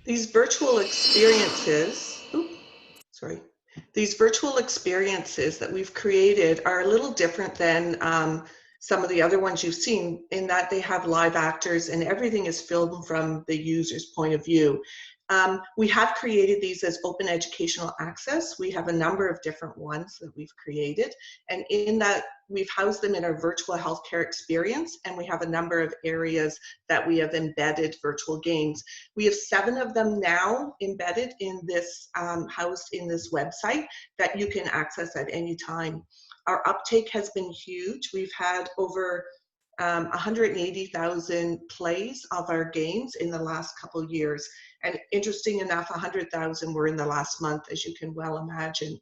These virtual experiences, these virtual experiences that we've created are a little different than some of the other ones you've seen, in that they have live actors and everything is filmed from the user's point of view. We have created these as open educational access. We have a number of different ones that we've created, and in that we've housed them in our virtual healthcare experience, and we have a number of areas that we have embedded virtual games. We have 7 of them now embedded in this, housed in this website that you can access at any time. Our uptake has been huge. We've had over 180,000 plays of our games in the last couple of years. And interesting enough, 100,000 were in the last month, as you can well imagine.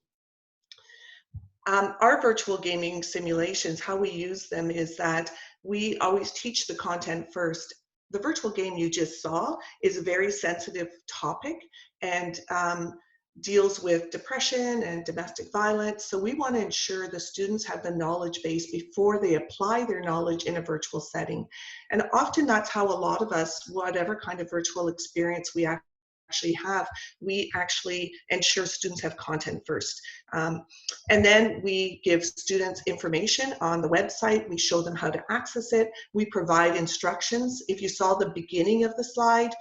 Our virtual gaming simulations, how we use them is that we always teach the content first. The virtual game you just saw is a very sensitive topic and deals with depression and domestic violence. So we want to ensure the students have the knowledge base before they apply their knowledge in a virtual setting. And often that's how a lot of us, whatever kind of virtual experience we actually have, we actually ensure students have content first. And then we give students information on the website. We show them how to access it. We provide instructions. If you saw the beginning of the slide,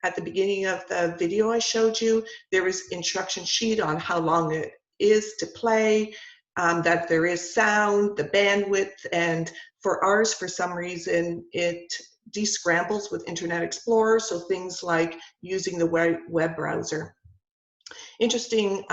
at the beginning of the video I showed you, there is instruction sheet on how long it is to play, that there is sound, the bandwidth, and for ours, for some reason, it descrambles with Internet Explorer, so things like using the web browser. Interesting,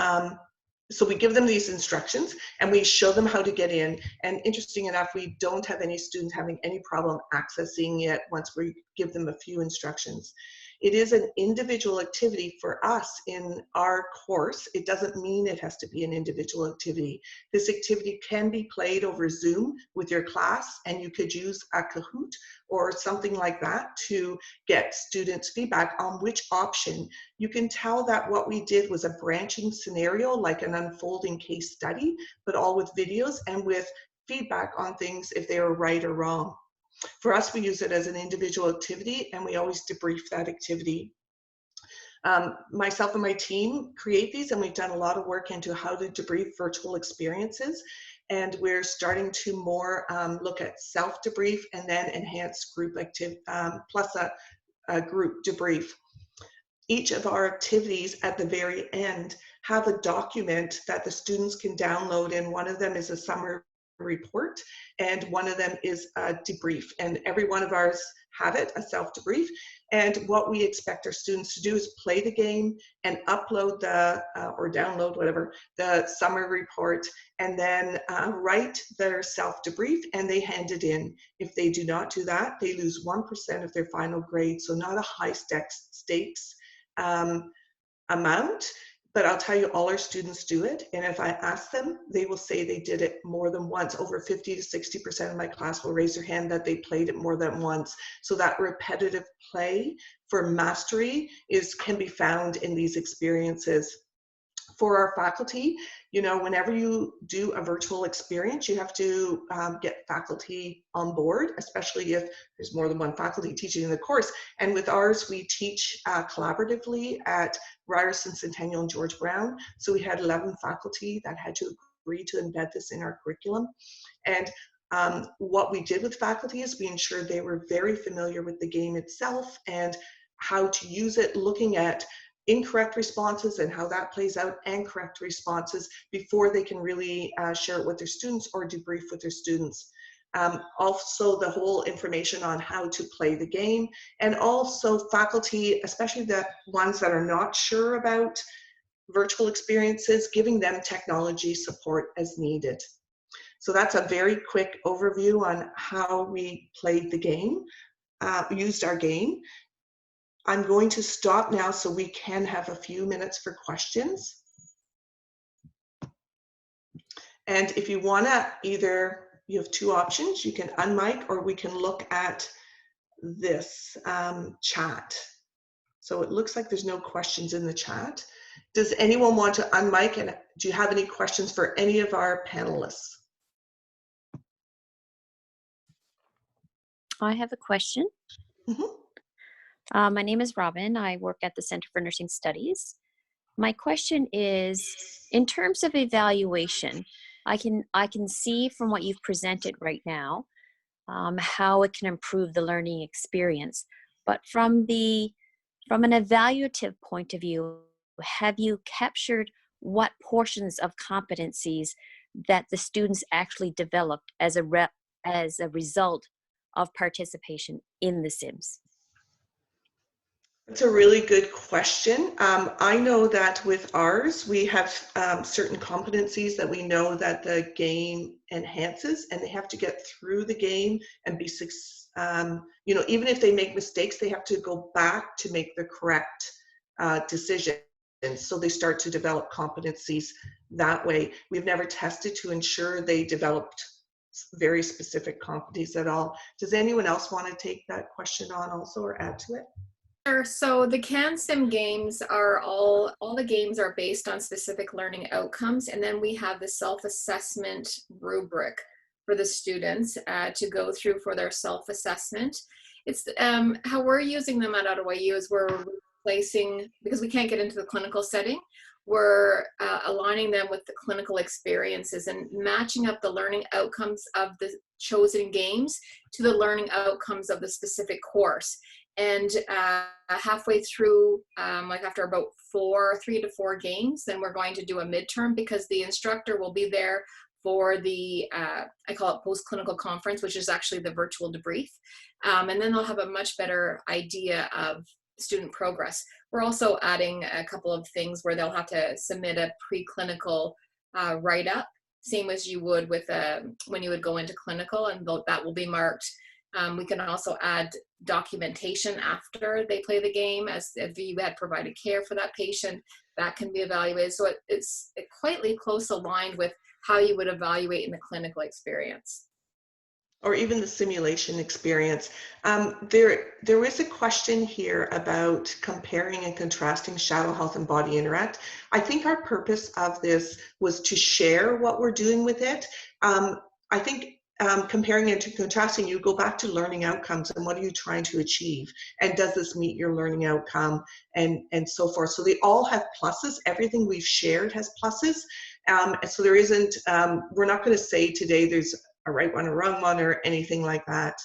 so we give them these instructions and we show them how to get in, and interesting enough, we don't have any students having any problem accessing it once we give them a few instructions. It is an individual activity for us in our course. It doesn't mean it has to be an individual activity. This activity can be played over Zoom with your class, and you could use a Kahoot or something like that to get students' feedback on which option. You can tell that what we did was a branching scenario, like an unfolding case study, but all with videos and with feedback on things if they were right or wrong. For us, we use it as an individual activity, and we always debrief that activity. Myself and my team create these, and we've done a lot of work into how to debrief virtual experiences, and we're starting to more look at self-debrief and then enhanced group activity, plus a group debrief. Each of our activities at the very end have a document that the students can download, and one of them is a summary report, and one of them is a debrief, and every one of ours have it, a self-debrief. And what we expect our students to do is play the game and upload the or download whatever the summary report, and then write their self-debrief, and they hand it in. If they do not do that, they lose 1% of their final grade, so not a high stakes amount. But I'll tell you, all our students do it, and if I ask them, they will say they did it more than once. Over 50 to 60% of my class will raise their hand that they played it more than once. So that repetitive play for mastery can be found in these experiences. For our faculty, you know, whenever you do a virtual experience, you have to get faculty on board, especially if there's more than one faculty teaching the course. And with ours, we teach collaboratively at Ryerson, Centennial, and George Brown. So we had 11 faculty that had to agree to embed this in our curriculum. And what we did with faculty is we ensured they were very familiar with the game itself and how to use it, looking at incorrect responses and how that plays out, and correct responses before they can really share it with their students or debrief with their students. Also the whole information on how to play the game, and also faculty, especially the ones that are not sure about virtual experiences, giving them technology support as needed. So that's a very quick overview on how we played the game, used our game. I'm going to stop now so we can have a few minutes for questions. And if you want to, either you have two options, you can unmic or we can look at this chat. So it looks like there's no questions in the chat. Does anyone want to unmic, and do you have any questions for any of our panelists? I have a question. Mm-hmm. My name is Robin. I work at the Center for Nursing Studies. My question is, in terms of evaluation, I can see from what you've presented right now how it can improve the learning experience. But from an evaluative point of view, have you captured what portions of competencies that the students actually developed as a result of participation in the Sims? It's a really good question. I know that with ours, we have certain competencies that we know that the game enhances, and they have to get through the game and be, you know, even if they make mistakes, they have to go back to make the correct decision. And so they start to develop competencies that way. We've never tested to ensure they developed very specific competencies at all. Does anyone else want to take that question on also or add to it? Sure. So the CanSim games are all the games are based on specific learning outcomes, and then we have the self-assessment rubric for the students to go through for their self-assessment. It's how we're using them at Ottawa U is we're replacing, because we can't get into the clinical setting, we're aligning them with the clinical experiences and matching up the learning outcomes of the chosen games to the learning outcomes of the specific course. And halfway through, like after about 3 to 4 games, then we're going to do a midterm, because the instructor will be there for the, I call it post-clinical conference, which is actually the virtual debrief. And then they'll have a much better idea of student progress. We're also adding a couple of things where they'll have to submit a preclinical write-up, same as you would with when you would go into clinical, and that will be marked. We can also add documentation after they play the game, as if you had provided care for that patient, that can be evaluated. So it's quite close aligned with how you would evaluate in the clinical experience. Or even the simulation experience. There is a question here about comparing and contrasting Shadow Health and Body Interact. I think our purpose of this was to share what we're doing with it. I think comparing and contrasting, you go back to learning outcomes and what are you trying to achieve, and does this meet your learning outcome, and so forth. So they all have pluses. Everything we've shared has pluses. So there isn't, we're not going to say today there's a right one or wrong one or anything like that.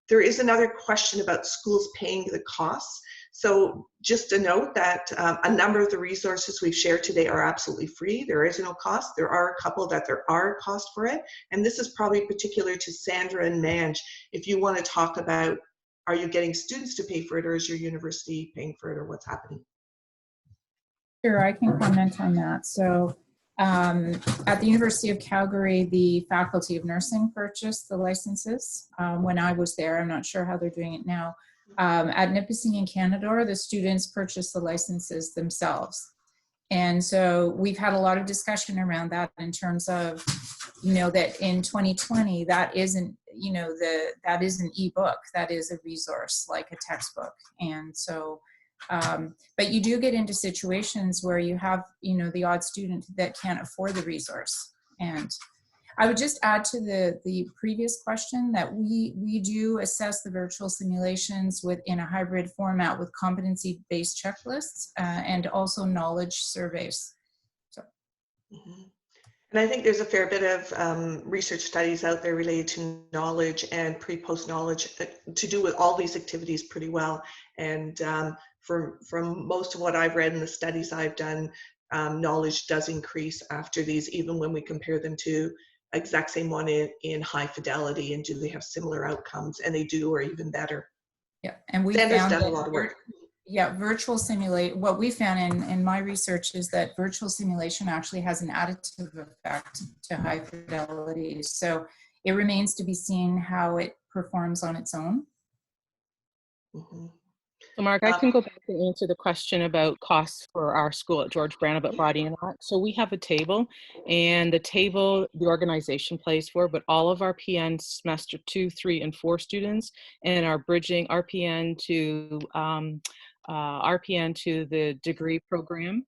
There is another question about schools paying the costs. So just a note that a number of the resources we've shared today are absolutely free. There is no cost. There are a couple that there are costs for it. And this is probably particular to Sandra and Manj. If you want to talk about, are you getting students to pay for it, or is your university paying for it, or what's happening? Sure, I can comment on that. So at the University of Calgary, the Faculty of Nursing purchased the licenses when I was there. I'm not sure how they're doing it now. At Nipissing and Canadore, the students purchased the licenses themselves. And so we've had a lot of discussion around that in terms of, you know, that in 2020, that isn't, you know, that is an ebook, that is a resource like a textbook. And so, but you do get into situations where you have, you know, the odd student that can't afford the resource. And I would just add to the previous question that we do assess the virtual simulations within a hybrid format with competency-based checklists and also knowledge surveys. So. Mm-hmm. And I think there's a fair bit of research studies out there related to knowledge and pre-post knowledge to do with all these activities pretty well. And from most of what I've read in the studies I've done, knowledge does increase after these, even when we compare them to exact same one in high fidelity, and do they have similar outcomes, and they do, or even better. Yeah, and we Sandra's found done that a lot of work. Yeah, virtual simulate. What we found in my research is that virtual simulation actually has an additive effect to high fidelity. So it remains to be seen how it performs on its own. Mm-hmm. So Mark, I can go back and answer the question about costs for our school at George Brown about Body Interact. So we have a table, and the table the organization pays for, but all of our PN semester 2, 3, and 4 students, and our bridging RPN to the degree program,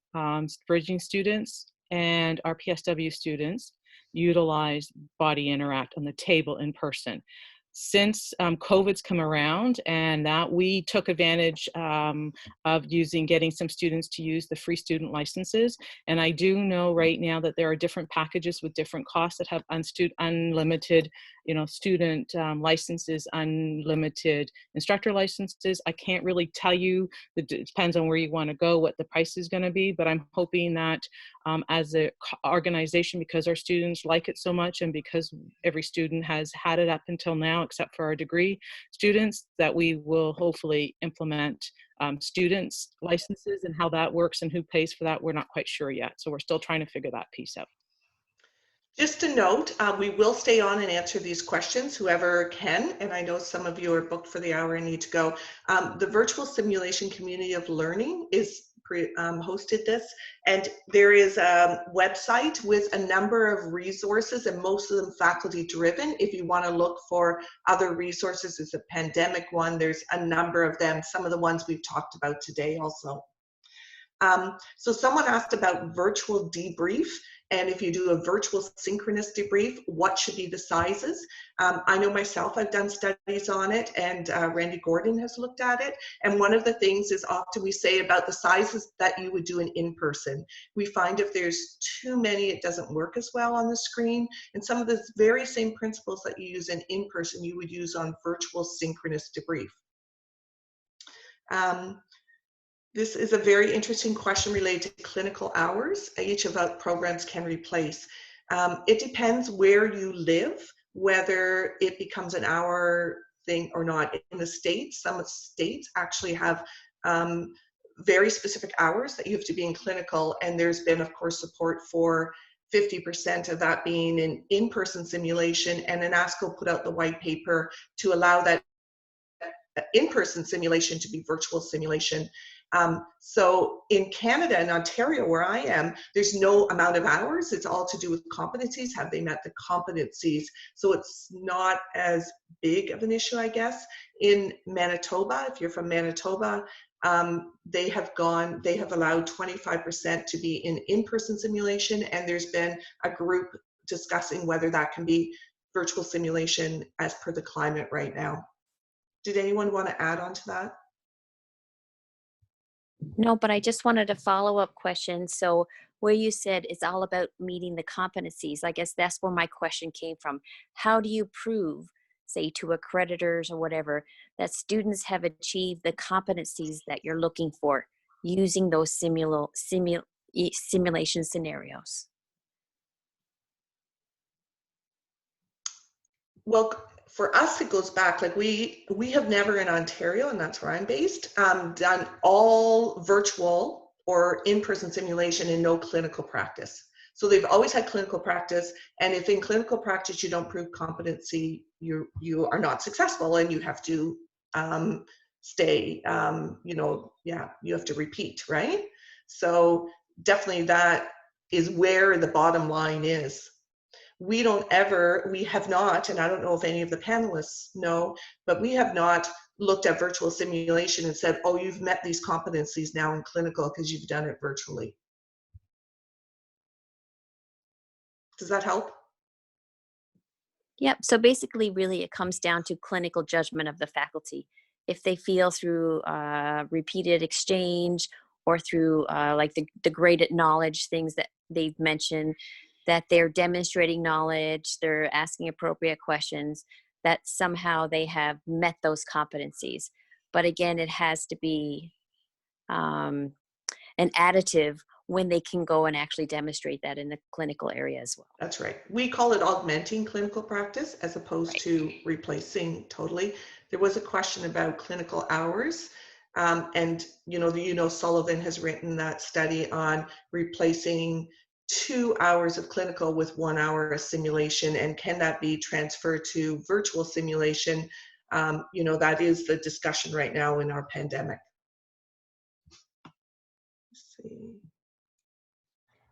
bridging students, and our PSW students utilize Body Interact on the table in person. Since COVID's come around, and that we took advantage of getting some students to use the free student licenses. And I do know right now that there are different packages with different costs that have unlimited, student licenses, unlimited instructor licenses. I can't really tell you, it depends on where you want to go, what the price is going to be, but I'm hoping that as an organization, because our students like it so much, and because every student has had it up until now except for our degree students, that we will hopefully implement students' licenses, and how that works and who pays for that, we're not quite sure yet. So we're still trying to figure that piece out. Just a note, we will stay on and answer these questions, whoever can, and I know some of you are booked for the hour and need to go. The Virtual Simulation Community of Learning is hosted this, and there is a website with a number of resources, and most of them faculty driven. If you want to look for other resources, it's a pandemic one, there's a number of them, some of the ones we've talked about today also. So someone asked about virtual debrief, and if you do a virtual synchronous debrief, what should be the sizes? I know myself, I've done studies on it, and Randy Gordon has looked at it. And one of the things is often we say about the sizes that you would do in person. We find if there's too many, it doesn't work as well on the screen. And some of the very same principles that you use in person, you would use on virtual synchronous debrief. This is a very interesting question related to clinical hours each of our programs can replace. It depends where you live, whether it becomes an hour thing or not. In the States, some states actually have very specific hours that you have to be in clinical, and there's been, of course, support for 50% of that being an in-person simulation, and NASCO put out the white paper to allow that in-person simulation to be virtual simulation. So in Canada and Ontario, where I am, there's no amount of hours. It's all to do with competencies. Have they met the competencies? So it's not as big of an issue, I guess. In Manitoba, if you're from Manitoba, they have allowed 25% to be in in-person simulation, and there's been a group discussing whether that can be virtual simulation as per the climate right now. Did anyone want to add on to that? No, but I just wanted a follow-up question. So where you said it's all about meeting the competencies, I guess that's where my question came from. How do you prove, say to accreditors or whatever, that students have achieved the competencies that you're looking for using those simulation scenarios? Well, for us, it goes back, like we have never in Ontario, and that's where I'm based, done all virtual or in-person simulation and no clinical practice. So they've always had clinical practice, and if in clinical practice you don't prove competency, you are not successful, and you have to stay, you have to repeat, right? So definitely that is where the bottom line is. We have not, and I don't know if any of the panelists know, but we have not looked at virtual simulation and said, oh, you've met these competencies now in clinical because you've done it virtually. Does that help? Yep. So basically, really, it comes down to clinical judgment of the faculty. If they feel through repeated exchange or through like the graded knowledge things that they've mentioned, that they're demonstrating knowledge, they're asking appropriate questions, that somehow they have met those competencies. But again, it has to be an additive when they can go and actually demonstrate that in the clinical area as well. That's right. We call it augmenting clinical practice as opposed to replacing totally. There was a question about clinical hours. And Sullivan has written that study on replacing 2 hours of clinical with 1 hour of simulation, and can that be transferred to virtual simulation? That is the discussion right now in our pandemic. Let's see.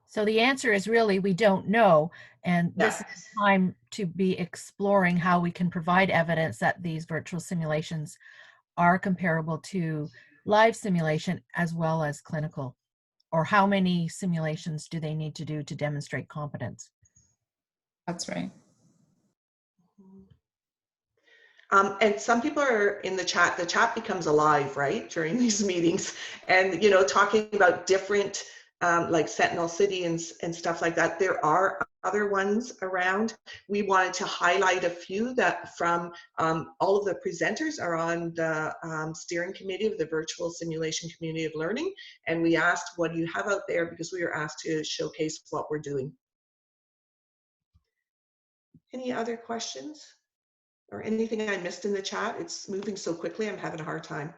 So the answer is really, we don't know. And this is time to be exploring how we can provide evidence that these virtual simulations are comparable to live simulation as well as clinical. Or how many simulations do they need to do to demonstrate competence? That's right. And some people are in the chat becomes alive, right, during these meetings. And, talking about different, like Sentinel City and stuff like that, there are other ones around. We wanted to highlight a few that from all of the presenters are on the steering committee of the Virtual Simulation Community of Learning. And we asked, what do you have out there? Because we were asked to showcase what we're doing. Any other questions? or anything I missed in the chat. It's moving so quickly, I'm having a hard time.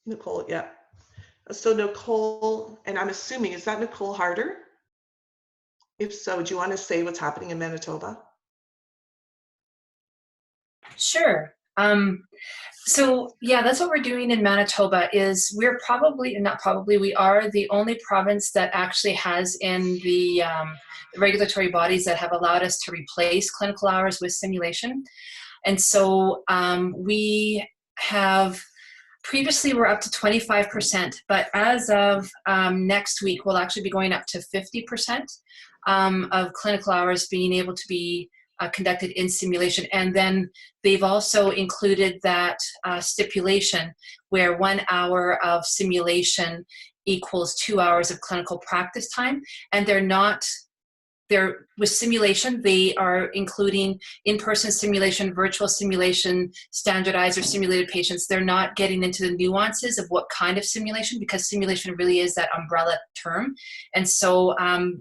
Nicole, yeah. So Nicole, and I'm assuming, is that Nicole Harder? If so, do you want to say what's happening in Manitoba? Sure. So yeah, that's what we're doing in Manitoba. Is we're probably, not probably, we are the only province that actually has in the regulatory bodies that have allowed us to replace clinical hours with simulation. And so we have previously we're up to 25%, but as of next week, we'll actually be going up to 50% of clinical hours being able to be conducted in simulation. And then they've also included that stipulation where 1 hour of simulation equals 2 hours of clinical practice time. And they're with simulation, they are including in-person simulation, virtual simulation, standardized or simulated patients. They're not getting into the nuances of what kind of simulation, because simulation really is that umbrella term. And so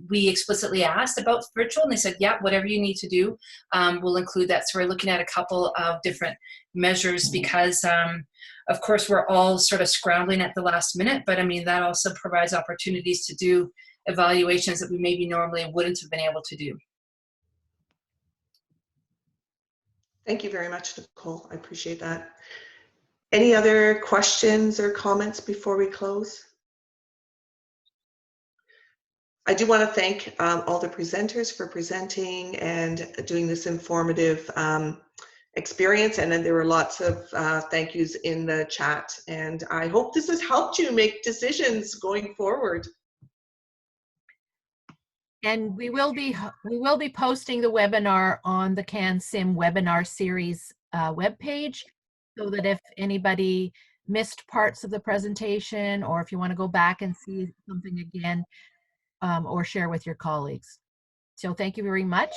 we explicitly asked about virtual, and they said, yeah, whatever you need to do, we'll include that. So we're looking at a couple of different measures because of course we're all sort of scrambling at the last minute, but I mean, that also provides opportunities to do evaluations that we maybe normally wouldn't have been able to do. Thank you very much, Nicole. I appreciate that. Any other questions or comments before we close? I do want to thank all the presenters for presenting and doing this informative experience. And then there were lots of thank yous in the chat. And I hope this has helped you make decisions going forward. And we will be posting the webinar on the CanSim webinar series webpage, so that if anybody missed parts of the presentation, or if you want to go back and see something again, or share with your colleagues. So thank you very much,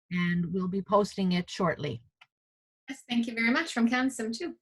and we'll be posting it shortly. Yes, thank you very much from CanSim too.